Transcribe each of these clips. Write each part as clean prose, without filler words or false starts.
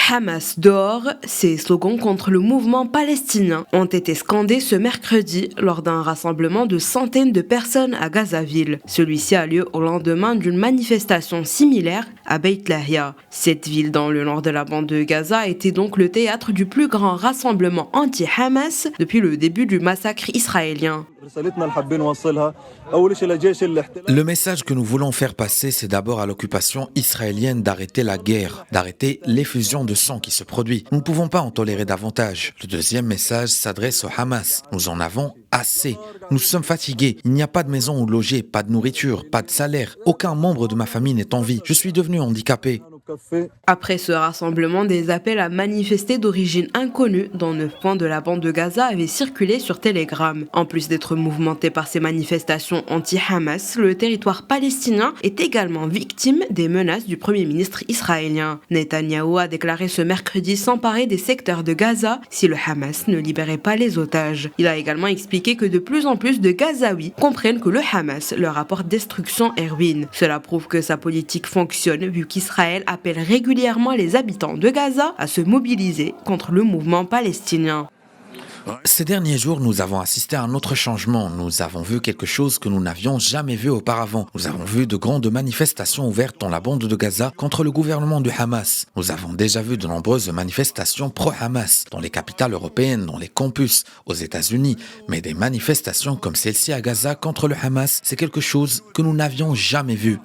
Hamas dehors, ces slogans contre le mouvement palestinien ont été scandés ce mercredi lors d'un rassemblement de centaines de personnes à Gazaville. Celui-ci a lieu au lendemain d'une manifestation similaire à Beit Lahia. Cette ville dans le nord de la bande de Gaza a été donc le théâtre du plus grand rassemblement anti-Hamas depuis le début du massacre israélien. Le message que nous voulons faire passer, c'est d'abord à l'occupation israélienne d'arrêter la guerre, d'arrêter l'effusion de sang qui se produit. Nous ne pouvons pas en tolérer davantage. Le deuxième message s'adresse au Hamas. Nous en avons assez. Nous sommes fatigués. Il n'y a pas de maison où loger, pas de nourriture, pas de salaire. Aucun membre de ma famille n'est en vie. Je suis devenu handicapé. Après ce rassemblement, des appels à manifester d'origine inconnue dans 9 points de la bande de Gaza avaient circulé sur Telegram. En plus d'être mouvementé par ces manifestations anti-Hamas, le territoire palestinien est également victime des menaces du Premier ministre israélien. Netanyahou a déclaré ce mercredi s'emparer des secteurs de Gaza si le Hamas ne libérait pas les otages. Il a également expliqué que de plus en plus de Gazaouis comprennent que le Hamas leur apporte destruction et ruine. Cela prouve que sa politique fonctionne vu qu'Israël appelle régulièrement les habitants de Gaza à se mobiliser contre le mouvement palestinien. Ces derniers jours, nous avons assisté à un autre changement. Nous avons vu quelque chose que nous n'avions jamais vu auparavant. Nous avons vu de grandes manifestations ouvertes dans la bande de Gaza contre le gouvernement du Hamas. Nous avons déjà vu de nombreuses manifestations pro-Hamas dans les capitales européennes, dans les campus, aux États-Unis. Mais des manifestations comme celle-ci à Gaza contre le Hamas, c'est quelque chose que nous n'avions jamais vu.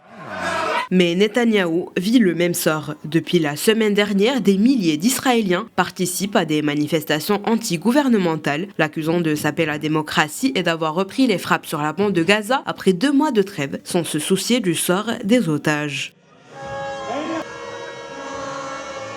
Mais Netanyahou vit le même sort. Depuis la semaine dernière, des milliers d'Israéliens participent à des manifestations anti-gouvernementales, l'accusant de saper la démocratie et d'avoir repris les frappes sur la bande de Gaza après 2 mois de trêve, sans se soucier du sort des otages.